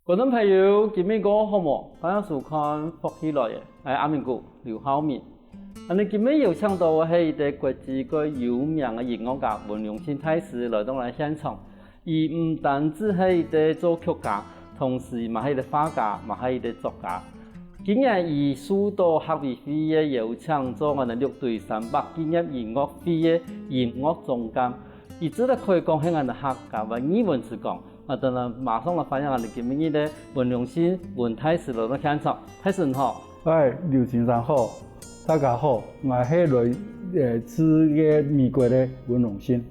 观众朋友，今日我好无？欢迎收看福喜来的，阿明哥刘浩明。今日有请到係一個國際個有名嘅音樂家文良心大師來到嚟現場。伊唔單止係一個作曲家，同時嘛係一個畫家，嘛係一個作家。今日伊受到學委會嘅邀請，做我哋樂隊300紀念音樂會嘅音樂總監。伊只係可以講係我哋客家嘅語文之講。當然馬上來歡迎我哋今日嘅文良心文大師來到現場。大師好。喂，劉先生好，大家好，我係來自美國嘅文良心。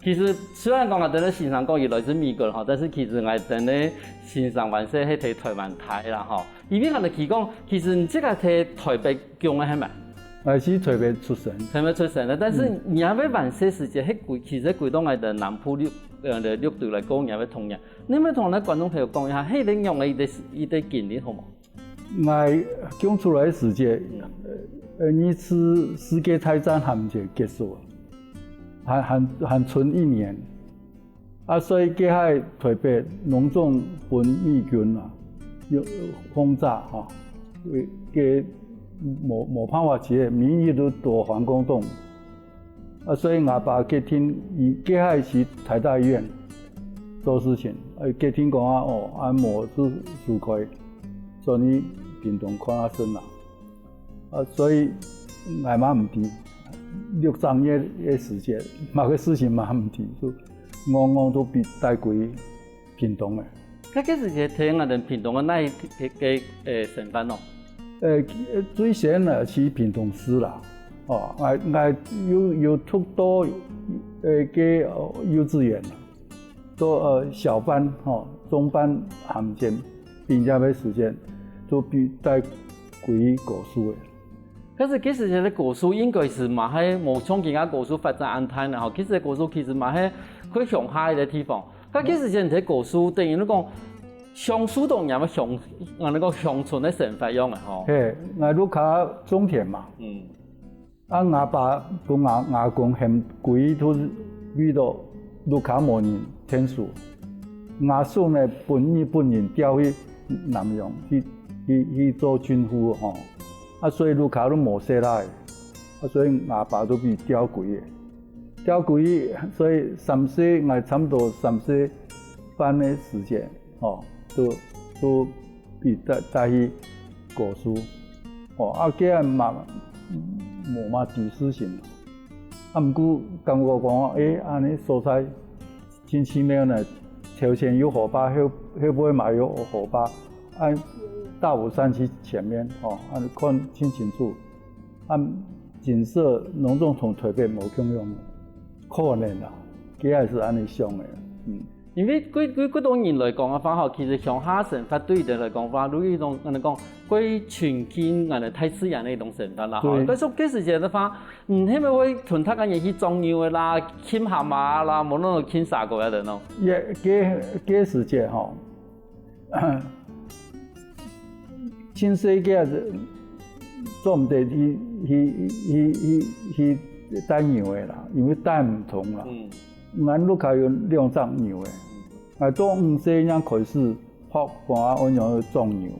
其實雖然講我哋咧欣賞講伊來自美國吼，但是其實我哋咧欣賞完些係睇台灣台啦吼。因為我哋講，其實你即個睇台北強嘅係咪？我是台北出生。台北出生嘅，但是你還要完些時間，其實歸到我哋南部樂隊來講，也要同樣。你咪同我哋觀眾朋友講一下，係點樣嘅一啲經歷好冇？我講出來的時間，2次世界大戰還未結束，還存1年，所以佢喺台北隆重本美軍要轟炸佢冇辦法接，民意都躲反攻動，所以我爸佢聽，佢喺是台大醫院做事情，佢聽講冇事開，所以屏東看下身啦，所以我媽唔知6張嘅時間，某個事情嘛唔知，所以我都被帶回屏東嘅。嗰時係聽我哋屏東嘅那個身份咯。最先啊是屏東市啦，我有讀到嘅幼稚園啦，做小班中班含前並且嘅時間都被帶回國書嘅。可是嗰時嘅國書應該是嘛係冇像其他國書發展安泰啦，吼，嗰時嘅國書其實嘛係去鄉下嘅地方。嗰時嘅睇國書等於你講。鄉書同人嘅我哋講鄉村嘅成分樣嘅吼。係，我都考種田嘛。我爸同阿公hem幾都遇到都考模擬天數，阿叔呢本人調去南洋去做軍夫吼，所以都考都冇寫來，所以阿爸都被調幾，所以3歲我差唔多3歲半嘅時間吼。都被帶去國書，佢冇乜知識性，不過感覺講，安尼所在真奇妙呢，頭前有河壩，後尾嘛有河壩，大武山區前面，看真清楚，景色農種從台北冇咁樣，可能啦，佢還是安尼想的。因為嗰種人來講嘅話，其實鄉下生活對佢嚟講話，都係一種我哋講歸群經我哋太自然嘅一種生活啦。但係嗰時嘅話，係咪會同他嘅嘢去種牛嘅啦、牽蛤蟆啦，冇嗰種牽沙果嘅咯？嗰時嘅新世界做唔得去帶牛嘅啦，因為帶唔同啦。咱都可以兩隻牛誒，做5歲人開始學看按樣去種牛，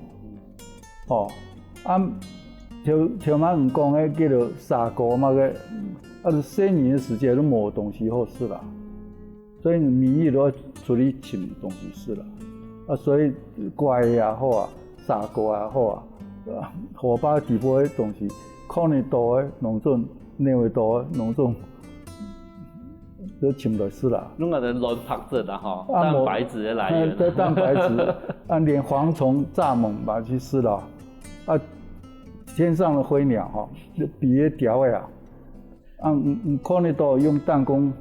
條馬唔講誒叫做沙果嘛個4年嘅時間都冇東西好食啦，所以民意都要出去尋東西食啦，所以瓜也好啊，沙果也好啊，河壩地部嘅東西，可能多誒農村，內會多誒農村。都尋來吃啦，弄個人亂拍質啦吼，蛋白質嘅來源。蛋白質，連蝗蟲、蚱蜢嘛去吃啦，天上的飛鳥吼，比迄條嘅可能都用彈弓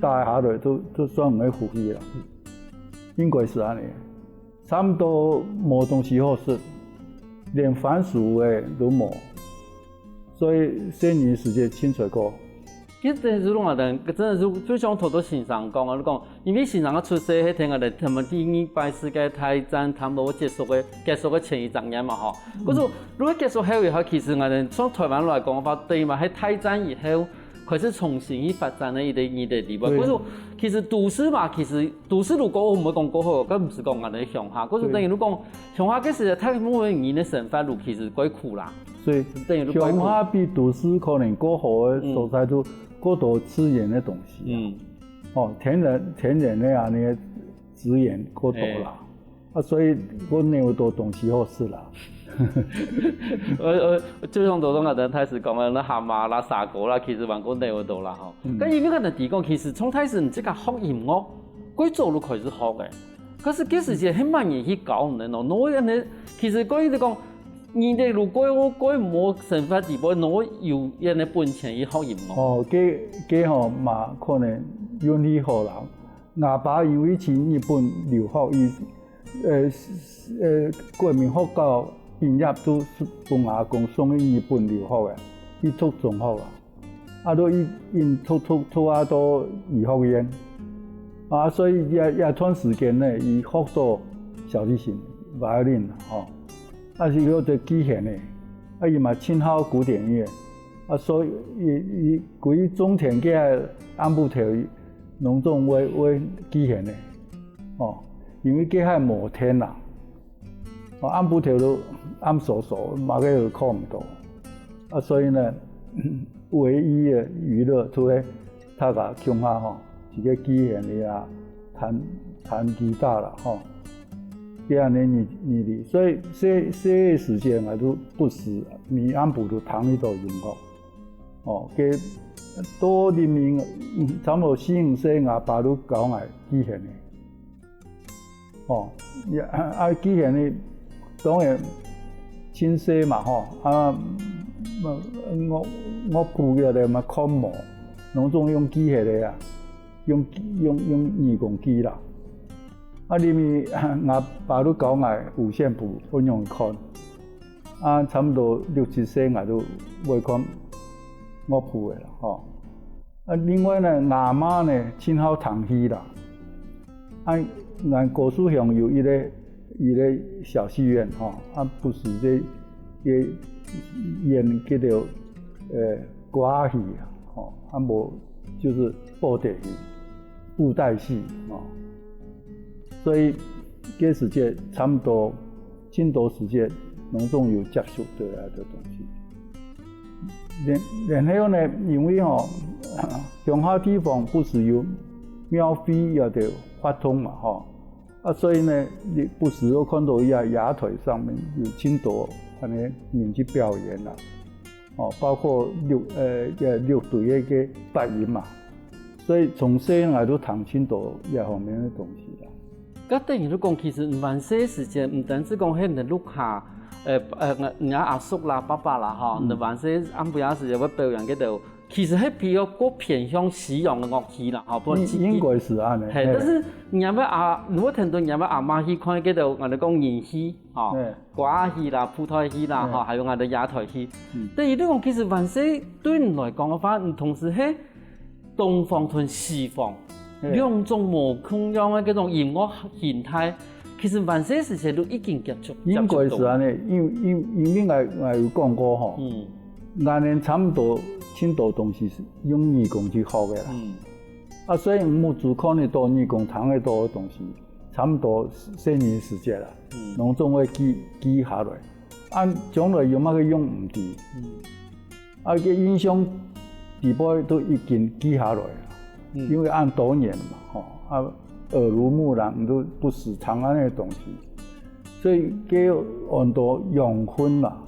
打下來都算唔會呼吸啦，應該是安尼，差唔多冇東西好食，連番薯誒都冇，所以4年時間清水過。其實真係講我哋真係最想頭到先生講啊，講因為先生嘅出世係聽我哋他們第2次世界大戰差唔多結束嘅前一陣嘛嗬。嗰時如果結束後以後，其實我哋從台灣來講嘅話，對嘛喺大戰以後，开始重新去发展的一个地方。可是其实都市嘛，其实都市如果我们讲过好，咁唔是讲我哋乡下，可是等于如果乡下其实他某个人的生活路其实quite苦啦。所以乡下比都市可能过好的所在都过多资源的东西。天然的啊，那个资源过多啦。所以我认为多东西好吃啦。就像多种个人开始讲的那蛤蟆啦、沙果啦，其实往过内有多啦吼。咁因为个人提讲，其实从开始你这个学音乐，贵做路开始学嘅，可是几时间很慢人去教人咯。我人呢，其实关于讲，你哋如果我冇生活地步，我有人的本钱去学音乐。佢吼嘛可能运气好人，阿爸因为前日本留学，国民学校毕业都帮阿公送去日本留学嘅，去读中学啊，都因读啊到医学院，所以也段时间呢，伊学到小提琴、violin 是有得基弦的，伊嘛亲好古典乐，所以伊规种田嘅安布条拢总为基弦的，因为佢系摩天啦。按布条都按熟，马个又靠唔到，所以呢，唯一的娱乐除了他个乡下一个基弦的啊，弹吉他啦这样的你，所以这时间啊都不时，你按布都弹一道音乐，给多人民差不多4、5岁阿爸都教我基弦的，基弦的。当然，清晰嘛我铺嘅咧嘛看模，拢总用机械的啊，用二公机啦。里面阿爸都教我五线谱，我用看，差不多6、7岁我都会看我铺的啦另外呢，阿妈呢亲好弹戏啦，俺高树乡有一个小戏院不是这演叫做歌戏无就是布袋戏、布袋戏所以这时间差不多很多时间拢总有接触得来的东西。然后呢，因为乡下地方不是有庙会要得发通嘛所以呢，你不时有看到雅腿上面有很多人去表演啦，包括六队的发音嘛，所以从细汉都谈很多这方面的东西啦。咁等于你讲，其实晚些时间唔单止讲喺你录下，人家阿叔啦、爸爸啦你晚些安排时间要表演嗰度。其实係比較偏向西洋的樂器啦，不過應該是安尼。係，但是如果聽到人家阿媽去看嗰度，我哋講言戲，歌戲啦、布袋戲啦，還有我哋野台戲。但係你講其實萬世對人來講嘅話，同時係東方同西方兩種無同樣嘅嗰種音樂形態，其實萬世時期都已經接觸。應該是安尼，因為我有講過我哋差唔多。很多东西是用義工去學嘅啦，所以唔只可能到義工談得多嘅東西，差唔多4年時間啦，攏總會記下來，將來有乜嘅用唔知，嘅印象地步都已經記下來啦，因為按多年嘛，耳濡目染都不時常安嘅東西，所以給很多養分啦。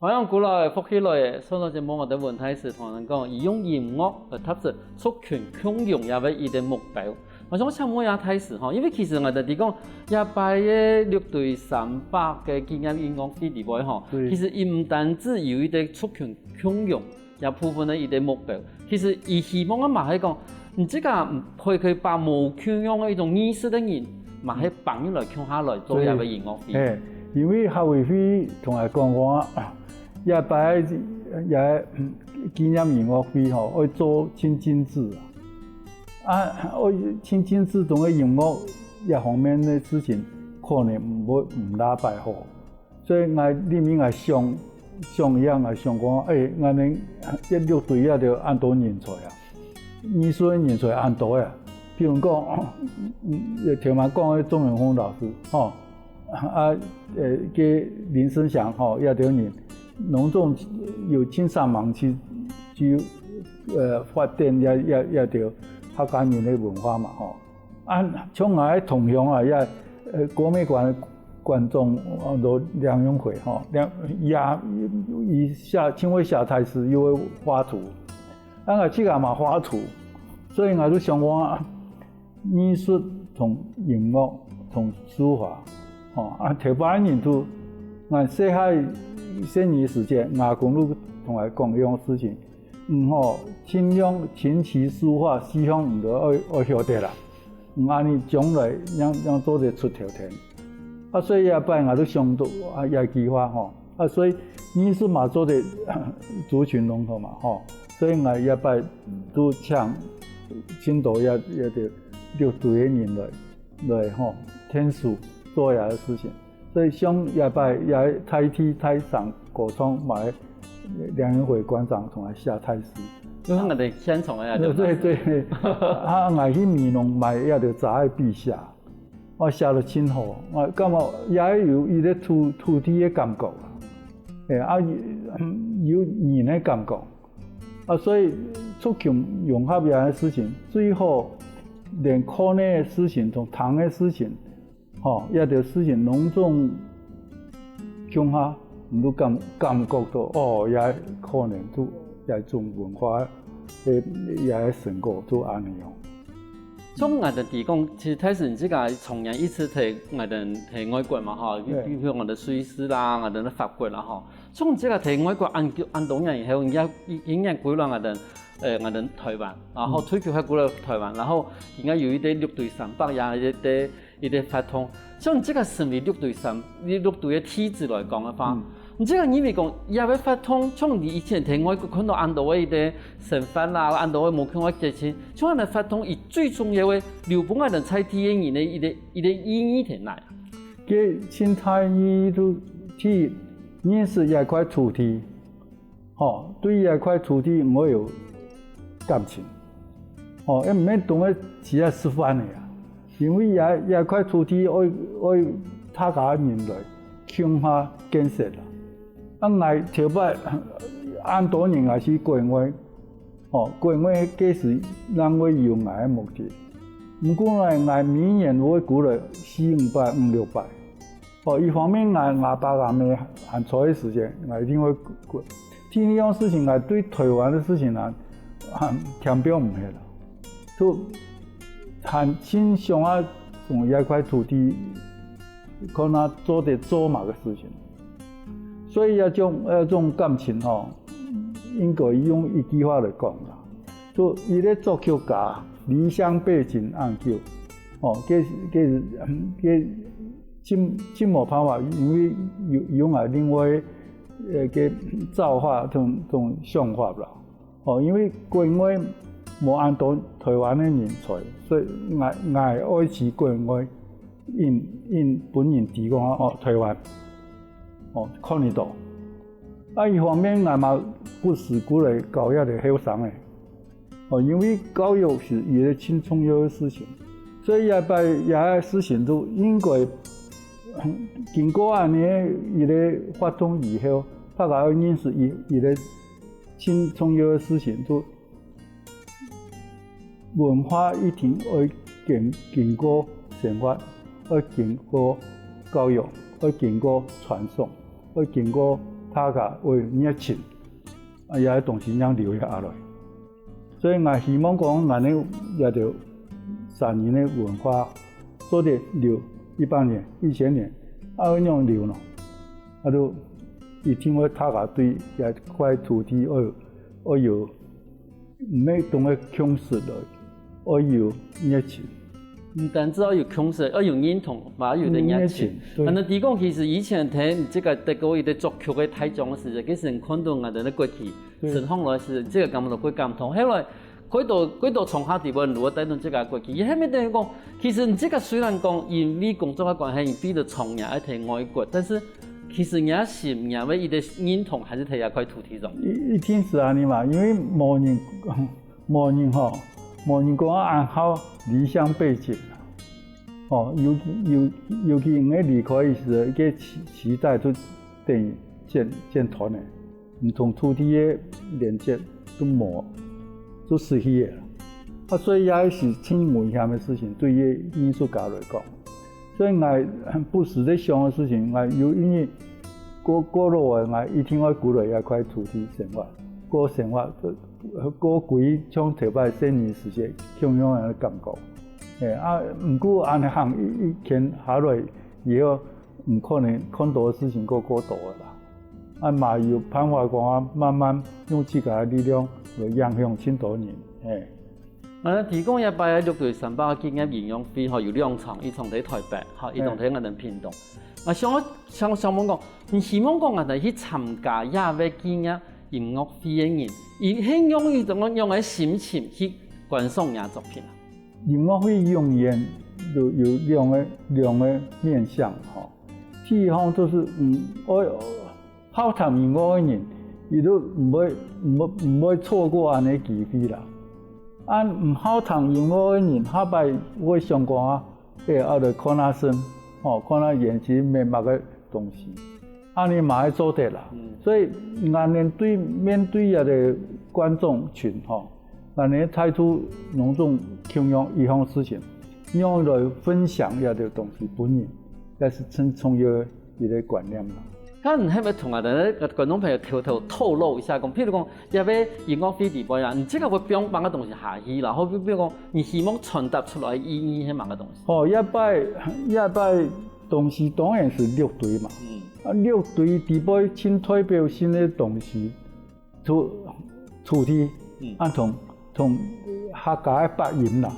好像古来福起来嘅，所以就冇我哋文太师同人講，以用音樂嚟達成族群共融也為伊嘅目標。我想請問下太師吼，因為其實我哋講一擺嘅6對300嘅紀念音樂會裏邊吼，其實伊唔單止有伊啲族群共融，也部分嘅伊啲目標。其實伊希望嘅嘛係講，唔即係可以把無共融嘅一種意識嘅人，嘛係放入來共下來做一個音樂會。因為校委會同我講話。一擺也紀念音樂會吼，要做親精緻我親精緻同個音樂一方面的事情，可能唔大擺好，所以我裡面我想樣啊，想講，我哋一樂隊也要按多人才啊，藝術人才按多啊，譬如講，聽我講嘅鍾永峰老師，吼，嘅林生祥吼，也要人。農種有青山芒去發展也條客家人的文化嘛吼。像我喺同鄉也國美館觀眾梁永輝吼，伊請我下台時有畫圖，我這個嘛畫圖，所以我就想講藝術同音樂同書法吼，台灣人都我細漢。剩餘時間，阿公都同我講一樣事情，盡量琴棋書畫四項唔都要曉得啦，安尼將來讓做得出頭天。所以一擺我都想到也計劃吼，所以藝術嘛做得族群融合嘛吼，所以我一擺都請多也得6隊嘅人來吼天數做下嘅事情。所以像一擺也台體台上歌唱買梁永輝館長同埋下台詩，因為我哋現場嘅對，我去美濃買也要查喺筆下，我寫得真好，我感覺也有伊個土地嘅感覺有人嘅感覺，所以族群融合樣嘅事情，最好連課內嘅事情同堂嘅事情。一條事情農種共下，唔都感覺到也可能都也種文化也成果都安尼樣。從我哋提講，其實開始即個從人一直睇我哋睇外國嘛嗬，比如我哋瑞士啦，我哋法國啦嗬。從即個睇外國按多年以後，已經歸落我哋台灣，然後推卻喺歸落台灣，然後而家有一啲6對300也一啲發通，像這個成為6對嘅體制來講嘅話，你這個因為講也會發通，像你以前睇外國看到按到嘅啲成分啦，按到嘅冇看我節慶，像我哋發通，伊最重要嘅留本我哋採體嘅人嘅一啲意義喺哪？嘅生態意都去認識一塊土地，對一塊土地我有感情，唔免當個只係吃飯嘅。因為一塊土地要他家人來共下建設啦。我頭擺按多年也是國外，國外幾時人會有我嘅目的。唔過我每年會估來400-500、600。一方面我把我們按錯嘅時間，我一定會估。第二樣事情，我對台灣嘅事情啊，填表唔係啦，就。很欣賞從一塊土地，可能做某個事情，所以一種感情應該用一句話來講啦。就伊個作曲家離鄉背井按叫，真冇辦法，因為有另外個造化同想法啦。因為國外。冇按到台灣嘅人才，所以我愛是國外因本人提供台灣，看得到。一方面我嘛不時鼓勵教育嚟後生嘅，因為教育是一個很重要嘅事情，所以也把也事情都應該經過安尼一個活動以後，大家要認識一個很重要嘅事情都。文化一定要經過生活，要經過教育，要經過傳送，要經過他个为热情，也东西让留下来。所以我希望讲，咱呢也着3年的文化，做得留100年、1000年，怎样留呢？就一定会他个对也块土地要有，唔要当个强势的，要有热情。唔单止要有共识，要有认同，嘛要有热情。安尼讲，其实以前睇这个德国伊在作曲的台中的时候，其实看到我哋咧过去，陈放来是这个感觉会感动。后来几道从下地方如果带动这个过去，伊后面等于讲，其实这个虽然讲因为工作的关系，比较从业一提外国，但是其实人心人为伊的认同还是喺一块土地上。一定是安尼嘛，因为无人讲按好理想背景啦，尤其因个离开时，一个期待都等于建团的，唔同土地的连接都无，都失去的。所以也是挺危险的事情，对于艺术家来讲。所以我不时在想的事情，我有因为过落来，我一定要顾虑一块土地生活，过生活。过几像特别10年时间，享用的感觉。不过安尼行一天下来以后，唔可能看到的事情过多的啦。嘛有办法讲慢慢用自家的力量来影响很多人。提供一摆6对300经验营养费，有2场，一场在台北，一场在我哋屏东。想问讲，你希望讲我哋去参加亚位经验音乐会的人，伊很用于怎么样的心情去观赏人作品啊？音乐会永远有两个面向第一方就是好谈音乐的人，伊都唔会错过安尼机会啦。唔好谈音乐的人，下摆会上讲就看下声，看下演习面目的东西。安尼嘛要做得啦，所以俺面对一个观众群俺呢态度浓重倾向一项事情，用来分享一个东西本人，也是很重要的一个观念啦。咁你係咪同我哋咧觀眾朋友透露一下講，譬如講一位音樂會地方啊，你這個會標榜嘅東西下去啦，好比如講你希望傳達出來意義係乜嘅東西？一擺東西當然是6隊嘛。6隊地方請代表性的東西，土地，同客家的八音啦，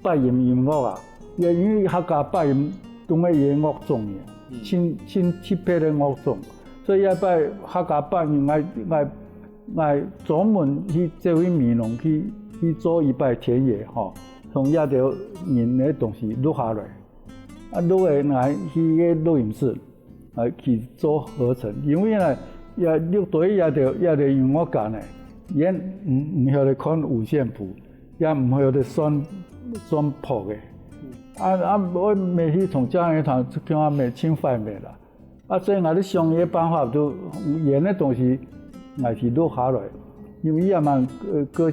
八音音樂啊，因為客家八音當個嘢樂種嘅，親特別的樂種，所以一擺客家八音我專門去這位美濃去做一擺田野從一條人的東西錄下來，錄下來去個錄音室。去做合成，因為呢，也6隊也條音樂家呢，也唔曉得看五線譜，也唔曉得算譜嘅。我未去從教育團叫我未清快未啦。所以我哋商業辦法都演嘅東西，我是錄下來，因為也蠻科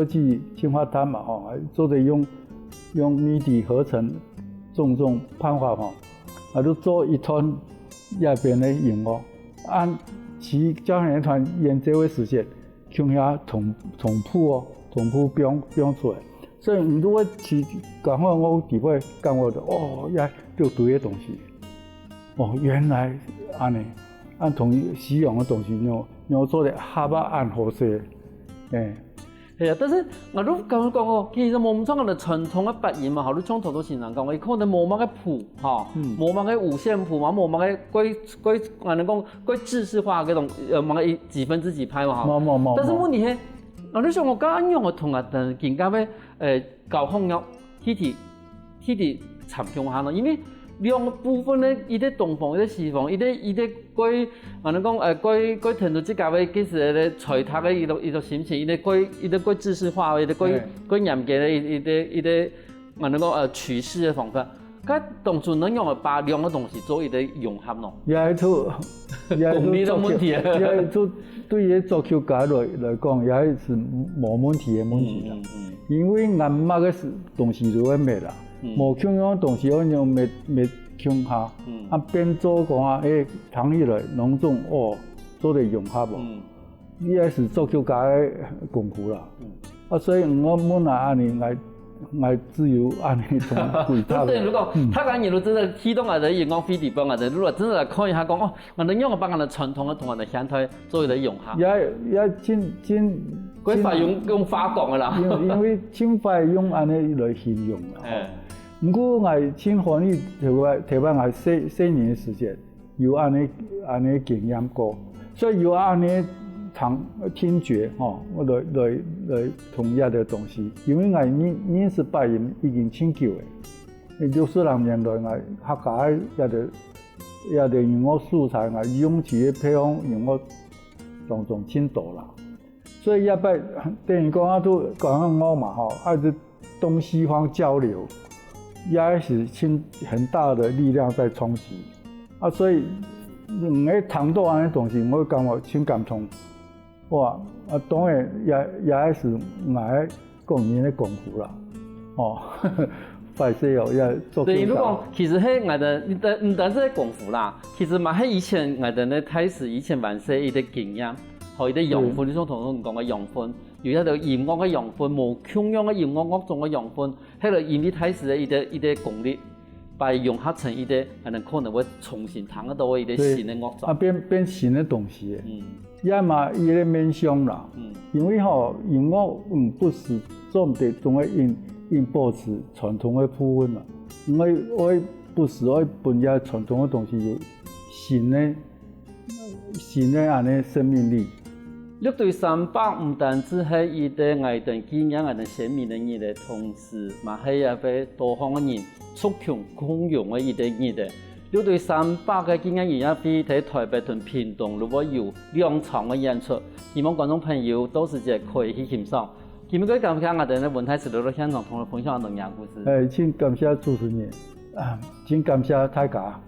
技進發達嘛做得用 MIDI 合成種辦法都做一團。一邊的音樂，按其交響樂團演這位時間，向下同步表出來。所以如果去講話我地位講我的也6隊的東西，原來安尼，按同西洋的東西要做得下巴按合適，係啊，但是我都咁講其實我們講嘅傳統嘅八音嘛，好多傳統都是人講，伊可能冇乜嘅譜冇乜嘅五線譜嘛，冇乜嘅我哋講制式化嗰種乜幾分之幾拍嘛冇。但是問題係，我哋想我咁樣嘅同啊，但更加嘅教學樂啲參詳下咯，因為兩部分咧，伊啲東方，伊啲西方，伊啲歸，我哋講歸程度即家嘅，其實咧採讀嘅伊個心情，伊啲歸知識化，伊啲歸嚴格嘅，伊啲我哋講取式嘅方法，咁當初能用嚟把兩個東西做伊啲融合咯。也係做問題啊！也係做對於作曲家來講，也是冇問題嘅問題啦。因為俺媽嘅東西就會滅啦。無傾向東西，我用未傾下，變做講唐起來農種做得融合无，伊也是足球家的功夫啦。所以我们若安尼来自由安尼从轨道。对，如果他讲你如真的启动我的荧光飞碟帮我的，如果真的来看一下讲哦，我能用我把我的传统的同我的乡土作为的融合。也真。佢法用法讲的啦。因为真快用安尼来形容啦。不过我真欢喜摕摆我4年的时间，有安尼经验过，所以有安尼听觉我来同样的东西，因为我认识白人已经很久的，60年代我客家也得用我素材，我用起的配方用我当中很多啦，所以也摆等于讲都讲我嘛是东西方交流，也是很大的力量在冲击所以两个谈到安尼东西，我感觉很感动。哇，当然也是我个人的功夫啦，快些也做。对，如果其实迄我的唔单止功夫啦，其实嘛迄以前我的咧开始以前玩些伊的经验，和伊的养分，你像同我讲嘅养分，有一个音乐嘅养分，无腔样嘅音乐乐种嘅养分，迄个因为开始的伊的功力，把融合成伊的，可能会重新弹得到伊的新的乐种。变新的东西。也嘛，伊咧面向啦，因为音乐不是总得总会因保持传统的部分啦，我不是我本家传统的东西有新的安尼生命力。乐队300唔单止係伊的愛的經驗、愛的鮮明的嘢的同時，嘛係一個多方嘅人促強共融嘅伊的嘢的。樂隊300嘅經驗也比喺台北同屏東如果有2場嘅演出，希望觀眾朋友到時就可以去欣賞。今日佢感謝我哋嘅文泰時到現場同我分享農業故事。請感謝主持人，請感謝大家。